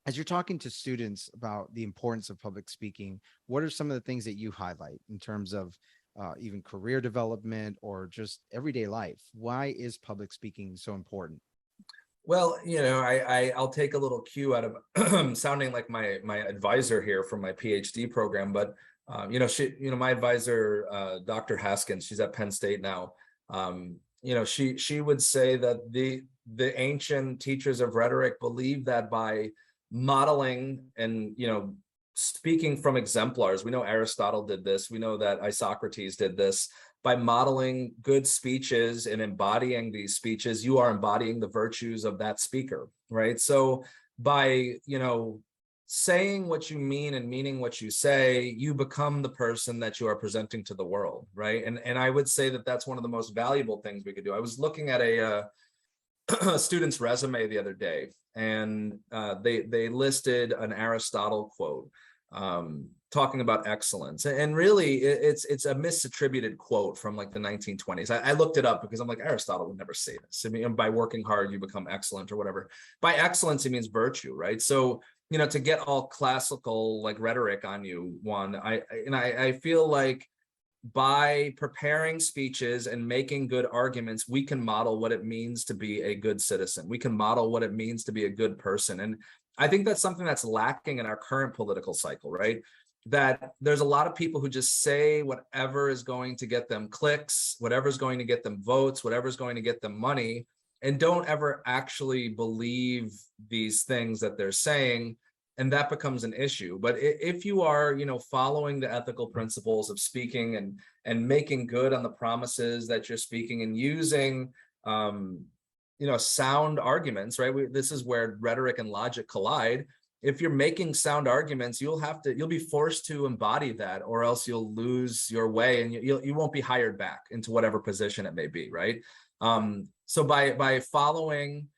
As you're talking to students about the importance of public speaking, what are some of the things that you highlight in terms of even career development or just everyday life? Why is public speaking so important? Well, I'll take a little cue out of sounding like my advisor here from my PhD program, but my advisor, Dr. Haskins, she's at Penn State now. She would say that the ancient teachers of rhetoric believed that by modeling and speaking from exemplars, we know Aristotle did this, we know that Isocrates did this. By modeling good speeches and embodying these speeches, you are embodying the virtues of that speaker, right? So by, saying what you mean and meaning what you say, you become the person that you are presenting to the world, right? And I would say that that's one of the most valuable things we could do. I was looking at a student's resume the other day, and they listed an Aristotle quote, talking about excellence, and really it's a misattributed quote from like the 1920s. I looked it up because I'm like, Aristotle would never say this. I mean, by working hard you become excellent or whatever. By excellence it means virtue, right? So to get all classical like rhetoric on you, Juan, I feel like by preparing speeches and making good arguments, we can model what it means to be a good citizen. We can model what it means to be a good person. And I think that's something that's lacking in our current political cycle, right? That there's a lot of people who just say whatever is going to get them clicks, whatever's going to get them votes, whatever's going to get them money, and don't ever actually believe these things that they're saying. And that becomes an issue. But if you are, following the ethical principles of speaking and making good on the promises that you're speaking and using, sound arguments, right? This is where rhetoric and logic collide. If you're making sound arguments, you'll be forced to embody that, or else you'll lose your way and you won't be hired back into whatever position it may be, right? So by following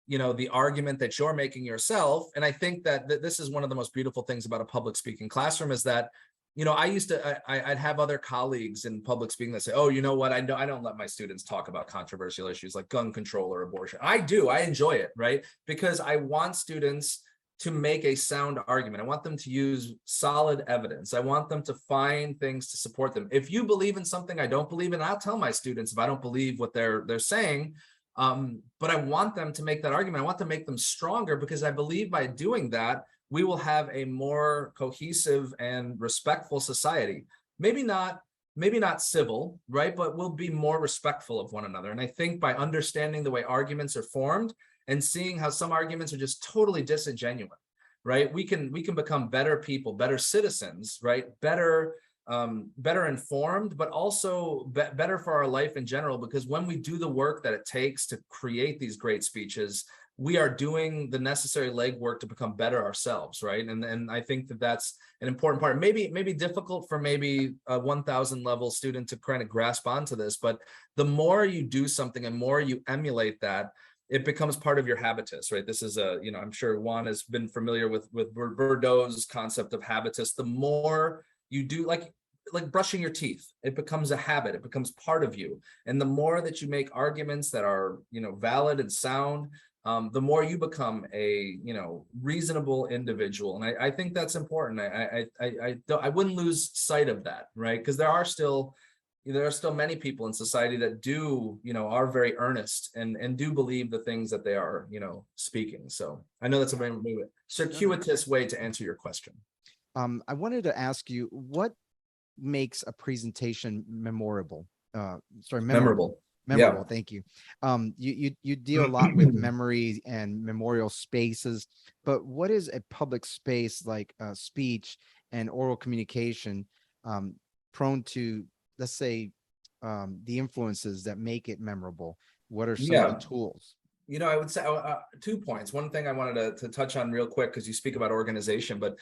the argument that you're making yourself. And I think that this is one of the most beautiful things about a public speaking classroom is that, I'd have other colleagues in public speaking that say, oh, you know what? I don't let my students talk about controversial issues like gun control or abortion. I do. I enjoy it, right? Because I want students to make a sound argument. I want them to use solid evidence. I want them to find things to support them. If you believe in something I don't believe in, I'll tell my students if I don't believe what they're saying. But I want them to make that argument. I want to make them stronger because I believe by doing that, we will have a more cohesive and respectful society. Maybe not civil, right? But we'll be more respectful of one another. And I think by understanding the way arguments are formed and seeing how some arguments are just totally disingenuous, right? We can become better people, better citizens, right? Better informed, but also better for our life in general, because when we do the work that it takes to create these great speeches, we are doing the necessary legwork to become better ourselves, right? And I think that that's an important part. Maybe difficult for maybe a 1,000 level student to kind of grasp onto this, but the more you do something and more you emulate that, it becomes part of your habitus, right? This is I'm sure Juan has been familiar with Bourdieu's concept of habitus. The more you do, like brushing your teeth, it becomes a habit, it becomes part of you. And the more that you make arguments that are valid and sound, the more you become a reasonable individual. And I think that's important. I wouldn't lose sight of that, right? Because there are still many people in society that do are very earnest and do believe the things that they are speaking. So I know that's a very circuitous way to answer your question. I wanted to ask you, what makes a presentation memorable? Memorable. Yeah. Thank you. You deal a lot with memory and memorial spaces, but what is a public space like speech and oral communication prone to, let's say, the influences that make it memorable? What are some of the tools? I would say 2 points. One thing I wanted to touch on real quick, because you speak about organization, but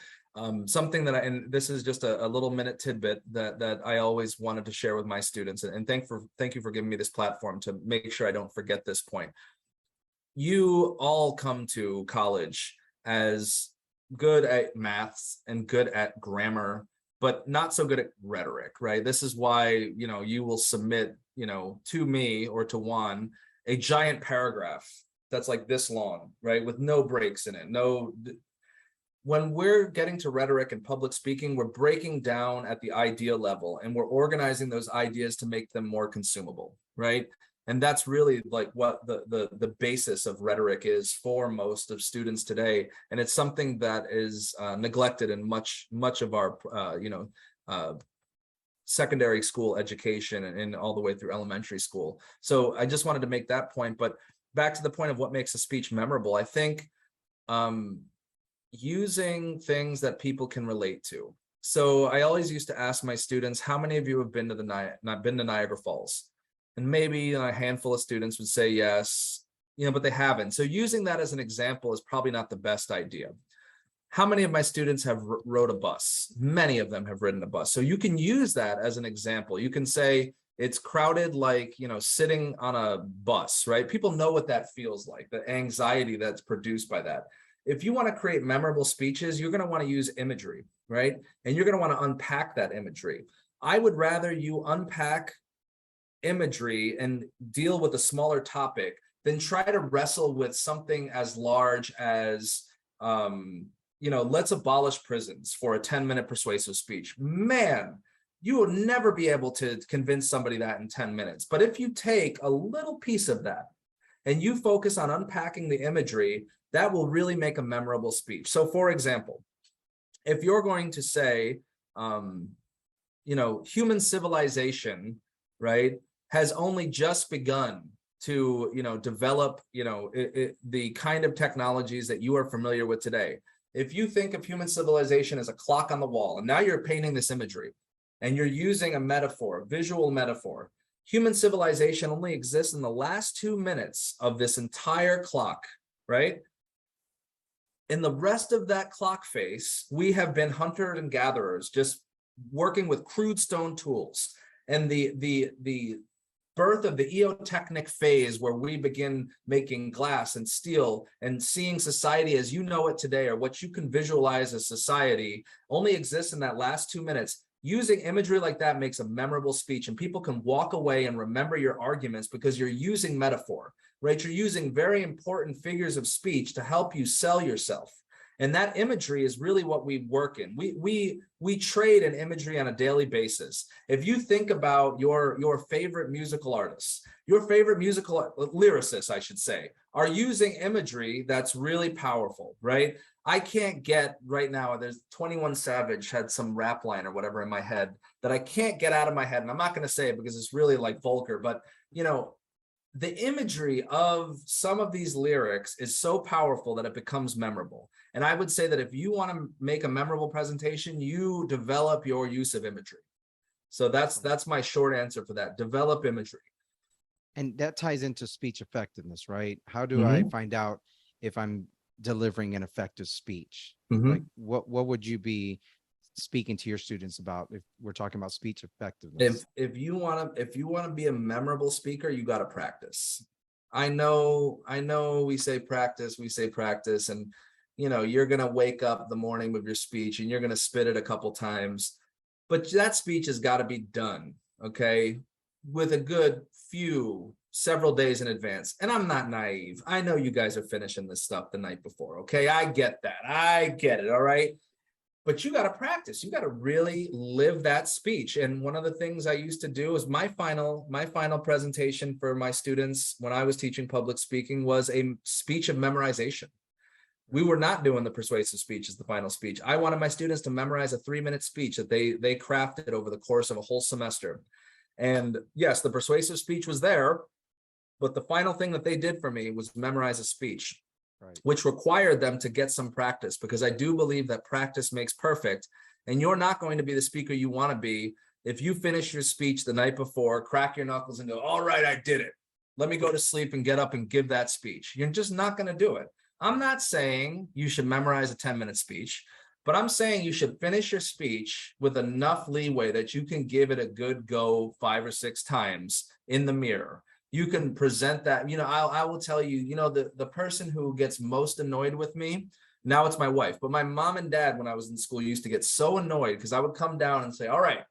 something that and this is just a little minute tidbit that I always wanted to share with my students. And thank you for giving me this platform to make sure I don't forget this point. You all come to college as good at maths and good at grammar, but not so good at rhetoric, right? This is why, you will submit, to me or to Juan a giant paragraph that's like this long, right? With no breaks in it. When we're getting to rhetoric and public speaking, we're breaking down at the idea level and we're organizing those ideas to make them more consumable, right? And that's really like what the basis of rhetoric is for most of students today. And it's something that is neglected in much of our, secondary school education and all the way through elementary school. So I just wanted to make that point. But back to the point of what makes a speech memorable, I think using things that people can relate to. So I always used to ask my students, how many of you have been to Niagara Falls? And maybe a handful of students would say yes, but they haven't. So using that as an example is probably not the best idea. How many of my students have rode a bus? Many of them have ridden a bus. So you can use that as an example. You can say it's crowded, like, sitting on a bus, right? People know what that feels like, the anxiety that's produced by that. If you want to create memorable speeches, you're going to want to use imagery, right? And you're going to want to unpack that imagery. I would rather you unpack imagery and deal with a smaller topic than try to wrestle with something as large as, let's abolish prisons for a 10-minute persuasive speech. Man, you will never be able to convince somebody that in 10 minutes. But if you take a little piece of that and you focus on unpacking the imagery, that will really make a memorable speech. So for example, if you're going to say, human civilization, right, has only just begun to, develop, the kind of technologies that you are familiar with today. If you think of human civilization as a clock on the wall, and now you're painting this imagery and you're using a metaphor, a visual metaphor, human civilization only exists in the last 2 minutes of this entire clock, right? In the rest of that clock face, we have been hunters and gatherers, just working with crude stone tools. And the birth of the eotechnic phase, where we begin making glass and steel and seeing society as you know it today, or what you can visualize as society, only exists in that last 2 minutes. Using imagery like that makes a memorable speech, and people can walk away and remember your arguments because you're using metaphor, right? You're using very important figures of speech to help you sell yourself. And that imagery is really what we work in. We trade in imagery on a daily basis. If you think about your favorite musical artists, your favorite musical lyricists, I should say, are using imagery that's really powerful, right? I can't get right now, there's 21 Savage had some rap line or whatever in my head that I can't get out of my head. And I'm not going to say it because it's really like vulgar, but the imagery of some of these lyrics is so powerful that it becomes memorable. And I would say that if you want to make a memorable presentation, you develop your use of imagery. So that's my short answer for that. Develop imagery. And that ties into speech effectiveness, right? How do I find out if I'm delivering an effective speech? Like what would you be speaking to your students about if we're talking about speech effectiveness? If you want to be a memorable speaker, you got to practice. I know we say practice, and you're going to wake up the morning with your speech and you're going to spit it a couple times, but that speech has got to be done, okay, with a good several days in advance. And I'm not naive. I know you guys are finishing this stuff the night before, okay? I get that. I get it, all right? But you got to practice. You got to really live that speech. And one of the things I used to do is my final presentation for my students when I was teaching public speaking was a speech of memorization. We were not doing the persuasive speech as the final speech. I wanted my students to memorize a 3-minute speech that they crafted over the course of a whole semester. And yes, the persuasive speech was there, but the final thing that they did for me was memorize a speech. Right. Which required them to get some practice, because I do believe that practice makes perfect. And you're not going to be the speaker you want to be if you finish your speech the night before, crack your knuckles and go, all right, I did it. Let me go to sleep and get up and give that speech. You're just not going to do it. I'm not saying you should memorize a 10-minute speech, but I'm saying you should finish your speech with enough leeway that you can give it a good go 5 or 6 times in the mirror. You can present that, I will tell you, the person who gets most annoyed with me, now it's my wife, but my mom and dad, when I was in school, used to get so annoyed because I would come down and say, all right,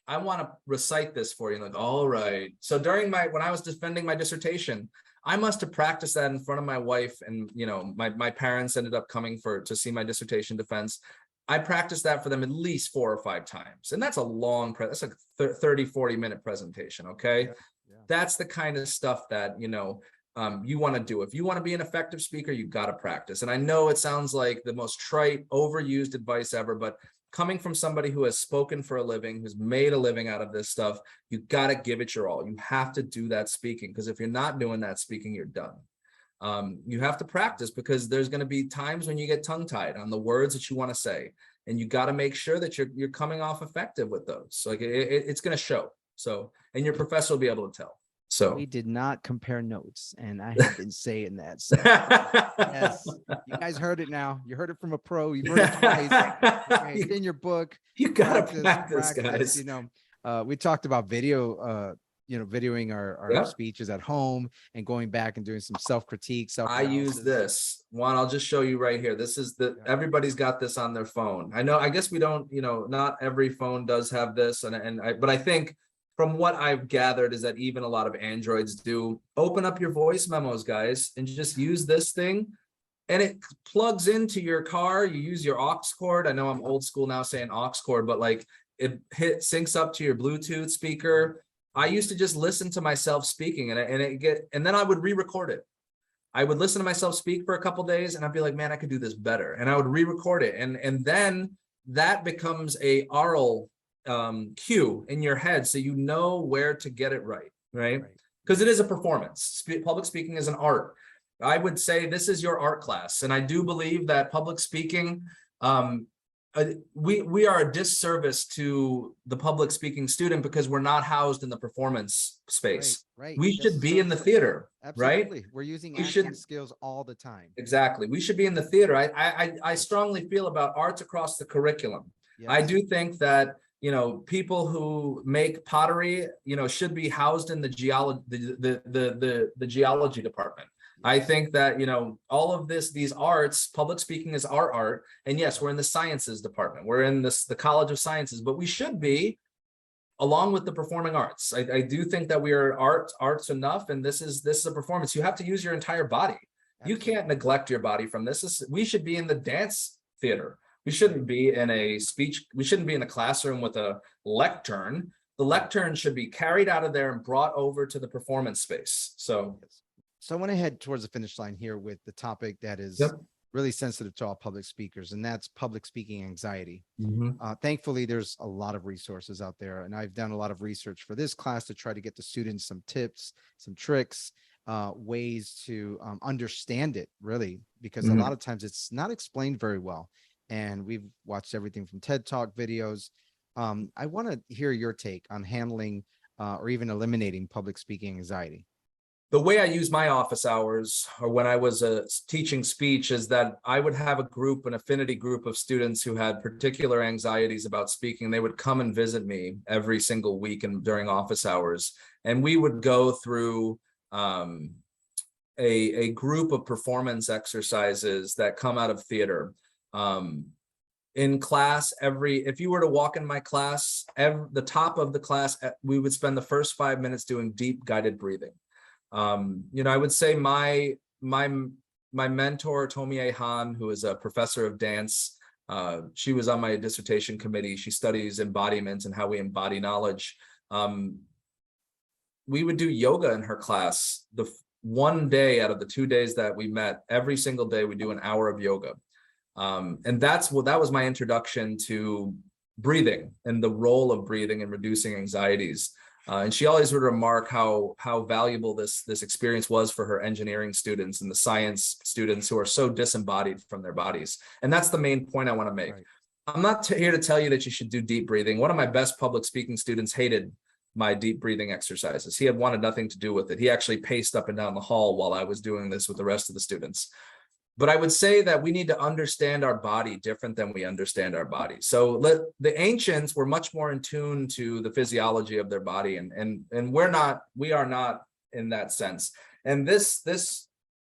I want to recite this for you. Like, all right. So when I was defending my dissertation, I must have practiced that in front of my wife, and my parents ended up coming to see my dissertation defense. I practiced that for them at least 4 or 5 times. And that's a long, that's like 30, 40-minute presentation. Okay. Yeah, yeah. That's the kind of stuff that, you want to do. If you want to be an effective speaker, you've got to practice. And I know it sounds like the most trite, overused advice ever, but coming from somebody who has spoken for a living, who's made a living out of this stuff, you got to give it your all. You have to do that speaking, because if you're not doing that speaking, you're done. You have to practice, because there's going to be times when you get tongue-tied on the words that you want to say, and you got to make sure that you're coming off effective with those. Like it's going to show. So, and your professor will be able to tell. So we did not compare notes, and I have been saying that. So yes, you guys heard it now. You heard it from a pro. You heard it twice. Okay, it's in your book. You gotta practice, guys. We talked about video. Videoing our speeches at home and going back and doing some self-critique. I use this one. I'll just show you right here. This is everybody's got this on their phone. I guess we don't, not every phone does have this. But I think from what I've gathered is that even a lot of Androids do. Open up your voice memos, guys, and just use this thing. And it plugs into your car. You use your aux cord. I know I'm old school now saying aux cord, but like it syncs up to your Bluetooth speaker. I used to just listen to myself speaking, and then I would re-record it. I would listen to myself speak for a couple days, and I'd be like, man, I could do this better. And I would re-record it. And then that becomes a oral cue in your head, so you know where to get it right? Because it is a performance. Public speaking is an art. I would say this is your art class. And I do believe that public speaking, we are a disservice to the public speaking student, because we're not housed in the performance space. Right. We should be in the theater. Absolutely. Right. We're using acting skills all the time. Exactly. We should be in the theater. I strongly feel about arts across the curriculum. Yes. I do think that, people who make pottery, should be housed in the geology, the geology department. I think that, all of these arts, public speaking is our art. And yes, we're in the sciences department. We're in the College of Sciences, but we should be along with the performing arts. I do think that we are arts enough. And this is a performance. You have to use your entire body. Absolutely. You can't neglect your body from this. We should be in the dance theater. We shouldn't be in a speech. We shouldn't be in a classroom with a lectern. The lectern should be carried out of there and brought over to the performance space. So I want to head towards the finish line here with the topic that is really sensitive to all public speakers, and that's public speaking anxiety. Mm-hmm. Thankfully, there's a lot of resources out there, and I've done a lot of research for this class to try to get the students some tips, some tricks, ways to understand it, really, because a lot of times it's not explained very well. And we've watched everything from TED Talk videos. I want to hear your take on handling or even eliminating public speaking anxiety. The way I use my office hours, or when I was teaching speech, is that I would have an affinity group of students who had particular anxieties about speaking. They would come and visit me every single week and during office hours. And we would go through a group of performance exercises that come out of theater. In class, if you were to walk in my class, the top of the class, we would spend the first 5 minutes doing deep guided breathing. I would say my mentor, Tomie Han, who is a professor of dance, she was on my dissertation committee. She studies embodiment and how we embody knowledge. We would do yoga in her class. The one day out of the 2 days that we met, every single day we do an hour of yoga. And that was my introduction to breathing and the role of breathing and reducing anxieties. And she always would remark how valuable this experience was for her engineering students and the science students who are so disembodied from their bodies. And that's the main point I want to make. Right. I'm not here to tell you that you should do deep breathing. One of my best public speaking students hated my deep breathing exercises. He had wanted nothing to do with it. He actually paced up and down the hall while I was doing this with the rest of the students. But I would say that we need to understand our body different than we understand our body. So the ancients were much more in tune to the physiology of their body, and we are not in that sense. And this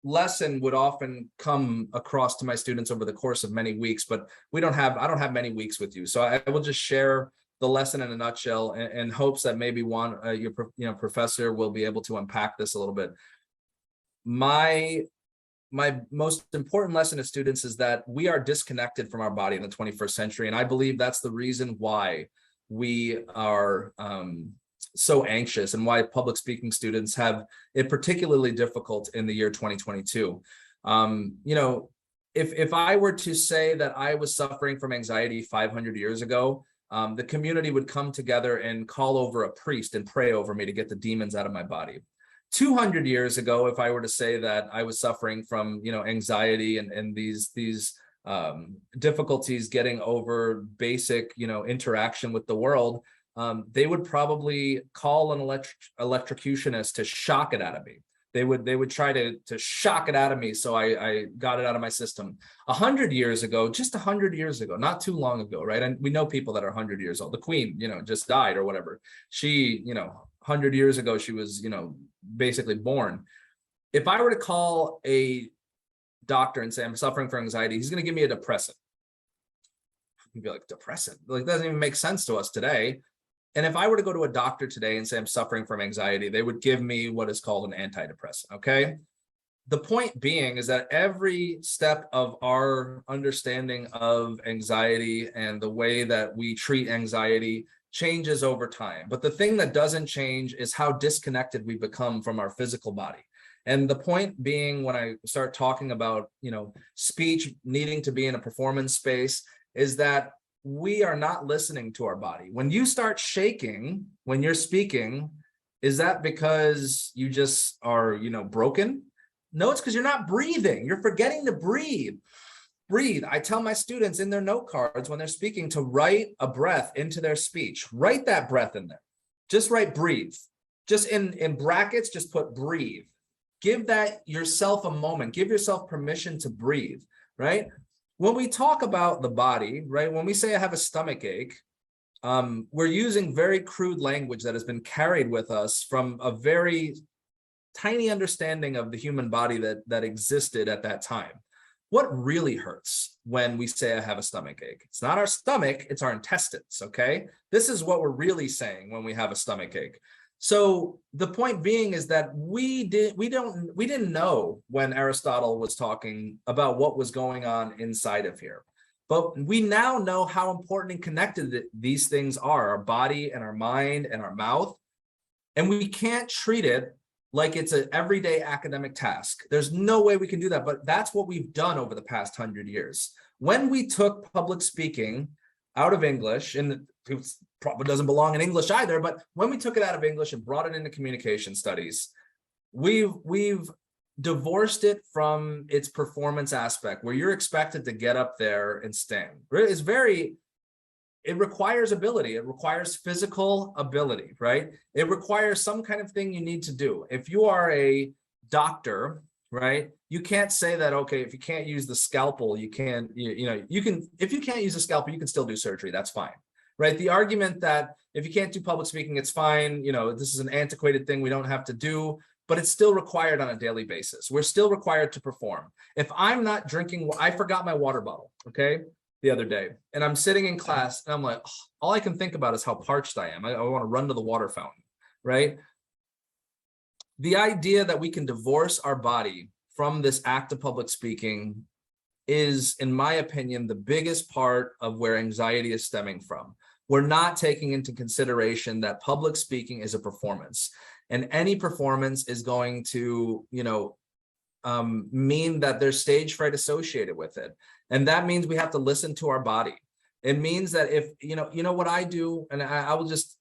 lesson would often come across to my students over the course of many weeks, but I don't have many weeks with you. So I will just share the lesson in a nutshell, in hopes that maybe your professor will be able to unpack this a little bit. My most important lesson to students is that we are disconnected from our body in the 21st century. And I believe that's the reason why we are so anxious, and why public speaking students have it particularly difficult in the year 2022. If I were to say that I was suffering from anxiety 500 years ago, the community would come together and call over a priest and pray over me to get the demons out of my body. 200 years ago, if I were to say that I was suffering from, anxiety and these difficulties getting over basic, interaction with the world, they would probably call an electrocutionist to shock it out of me. They would try to shock it out of me so I got it out of my system. 100 years ago, just 100 years ago, not too long ago, right? And we know people that are 100 years old. The Queen, just died or whatever. She, 100 years ago, she was, basically born. If I were to call a doctor and say I'm suffering from anxiety, he's going to give me a depressant. You'd be like, depressant? Like, that doesn't even make sense to us today. And if I were to go to a doctor today and say I'm suffering from anxiety, they would give me what is called an antidepressant, okay? The point being is that every step of our understanding of anxiety and the way that we treat anxiety changes over time. But the thing that doesn't change is how disconnected we become from our physical body. And the point being, when I start talking about, speech needing to be in a performance space, is that we are not listening to our body. When you start shaking when you're speaking, is that because you just are, broken? No, it's because you're not breathing. You're forgetting to breathe. Breathe. I tell my students in their note cards when they're speaking to write a breath into their speech. Write that breath in there. Just write breathe. Just in brackets, just put breathe. Give that yourself a moment. Give yourself permission to breathe, right? When we talk about the body, right, when we say I have a stomach ache, we're using very crude language that has been carried with us from a very tiny understanding of the human body that existed at that time. What really hurts when we say I have a stomach ache? It's not our stomach, it's our intestines, okay? This is what we're really saying when we have a stomach ache. So the point being is that we didn't know when Aristotle was talking about what was going on inside of here. But we now know how important and connected these things are, our body and our mind and our mouth. And we can't treat it like it's an everyday academic task. There's no way we can do that, but that's what we've done over the past 100 years. When we took public speaking out of English, and it probably doesn't belong in English either, but when we took it out of English and brought it into communication studies, we've divorced it from its performance aspect, where you're expected to get up there and stand. It requires ability. It requires physical ability, right? It requires some kind of thing you need to do. If you are a doctor, right, you can't say that, okay, if you can't use the scalpel, you can, if you can't use a scalpel, you can still do surgery. That's fine, right? The argument that if you can't do public speaking, it's fine. This is an antiquated thing we don't have to do, but it's still required on a daily basis. We're still required to perform. If I'm not drinking, I forgot my water bottle, okay, the other day, and I'm sitting in class and I'm like, oh, all I can think about is how parched I am. I want to run to the water fountain, right? The idea that we can divorce our body from this act of public speaking is, in my opinion, the biggest part of where anxiety is stemming from. We're not taking into consideration that public speaking is a performance, and any performance is going to, mean that there's stage fright associated with it. And that means we have to listen to our body. It means that if, what I do, and I'm just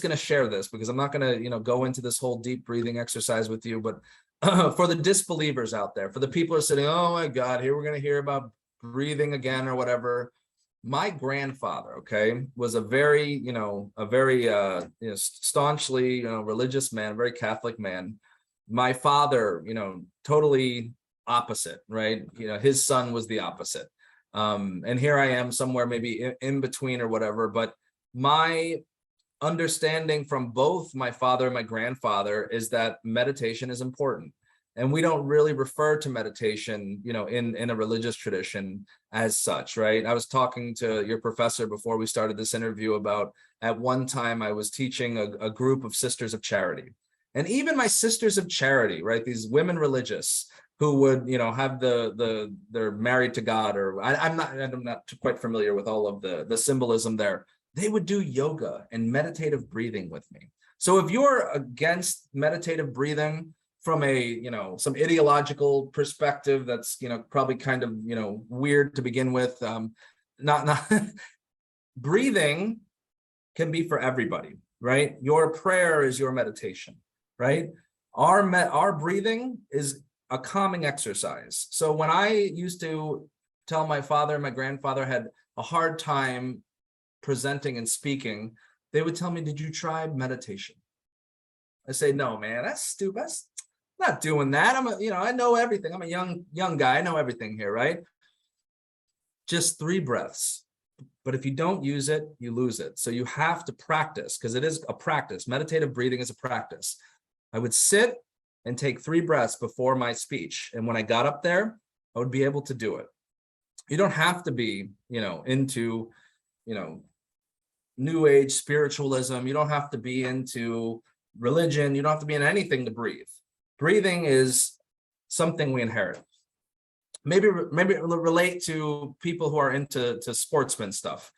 going to share this because I'm not going to, go into this whole deep breathing exercise with you, but for the disbelievers out there, for the people who are sitting, oh my God, here we're going to hear about breathing again or whatever. My grandfather, okay, was a very staunchly, religious man, very Catholic man. My father, totally opposite, right? His son was the opposite. And here I am somewhere maybe in between or whatever, but my understanding from both my father and my grandfather is that meditation is important. And we don't really refer to meditation, in a religious tradition as such, right? I was talking to your professor before we started this interview about, at one time I was teaching a group of Sisters of Charity. And even my Sisters of Charity, right, these women religious who would, have they're married to God, or I'm not quite familiar with all of the symbolism there. They would do yoga and meditative breathing with me. So if you're against meditative breathing from a, some ideological perspective, that's, probably kind of, weird to begin with, not breathing can be for everybody, right? Your prayer is your meditation, right? Our breathing is a calming exercise. So when I used to tell my father and my grandfather had a hard time presenting and speaking, they would tell me, did you try meditation? I say, no, man, that's stupid. That's not doing that. I know everything. I'm a young guy. I know everything here, right? Just 3 breaths. But if you don't use it, you lose it. So you have to practice, because it is a practice. Meditative breathing is a practice. I would sit and take 3 breaths before my speech. And when I got up there, I would be able to do it. You don't have to be, into, New Age spiritualism. You don't have to be into religion. You don't have to be in anything to breathe. Breathing is something we inherit. Maybe relate to people who are into sportsman stuff.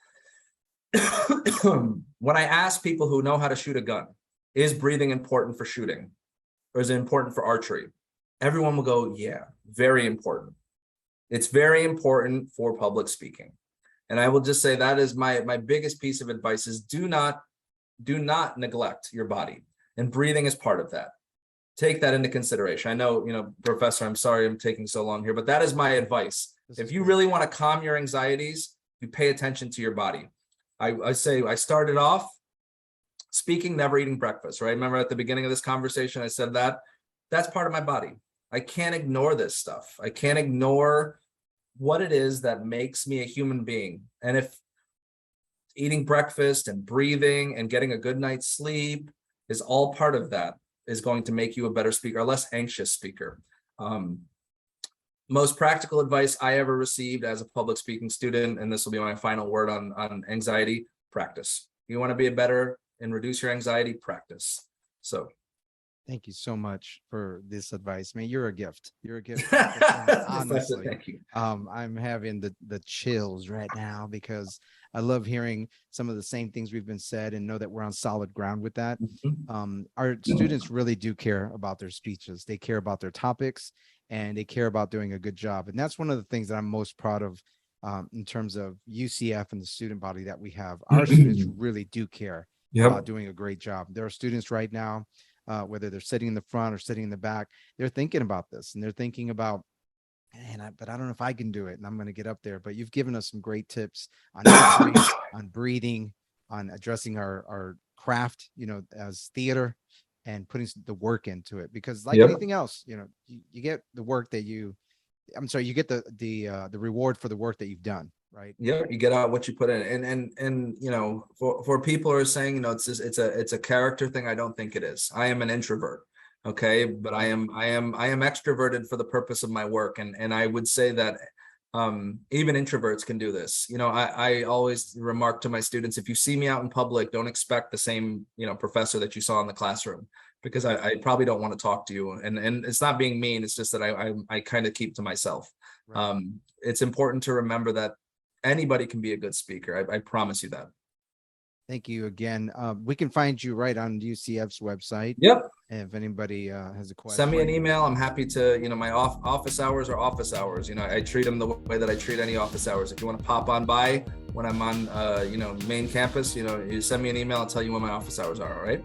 When I ask people who know how to shoot a gun, is breathing important for shooting? Or is it important for archery? Everyone will go, yeah, very important. It's very important for public speaking. And I will just say that is my biggest piece of advice is do not neglect your body. And breathing is part of that. Take that into consideration. I know, Professor, I'm sorry I'm taking so long here, but that is my advice. If you really want to calm your anxieties, you pay attention to your body. I say I started off speaking, never eating breakfast, right? Remember at the beginning of this conversation, I said that's part of my body. I can't ignore this stuff. I can't ignore what it is that makes me a human being. And if eating breakfast and breathing and getting a good night's sleep is all part of that, is going to make you a better speaker, a less anxious speaker. Most practical advice I ever received as a public speaking student, and this will be my final word on anxiety: practice. You want to be a better and reduce your anxiety, practice. So thank you so much for this advice, man. You're a gift. You're a gift. Honestly, thank you. I'm having the chills right now because I love hearing some of the same things we've been said and know that we're on solid ground with that. Our students really do care about their speeches. They care about their topics, and they care about doing a good job. And that's one of the things that I'm most proud of in terms of UCF and the student body that we have. Our students really do care about doing a great job. There are students right now, whether they're sitting in the front or sitting in the back, they're thinking about this, and they're thinking about, but I don't know if I can do it, and I'm going to get up there. But you've given us some great tips on history, on breathing, on addressing our craft, as theater, and putting the work into it. Because like anything else, you get the work that you get the reward for the work that you've done. Right. Yeah, you get out what you put in, and for people who are saying, it's a character thing, I don't think it is. I am an introvert, okay, but I am extroverted for the purpose of my work, and I would say that even introverts can do this. I always remark to my students, if you see me out in public, don't expect the same professor that you saw in the classroom, because I probably don't want to talk to you, and it's not being mean. It's just that I kind of keep to myself. Right. It's important to remember that anybody can be a good speaker. I promise you that. Thank you again. We can find you right on UCF's website. Yep. If anybody has a question, send me an email. I'm happy to, my office hours are office hours. I treat them the way that I treat any office hours. If you want to pop on by when I'm on, main campus, you send me an email. I'll tell you when my office hours are. All right.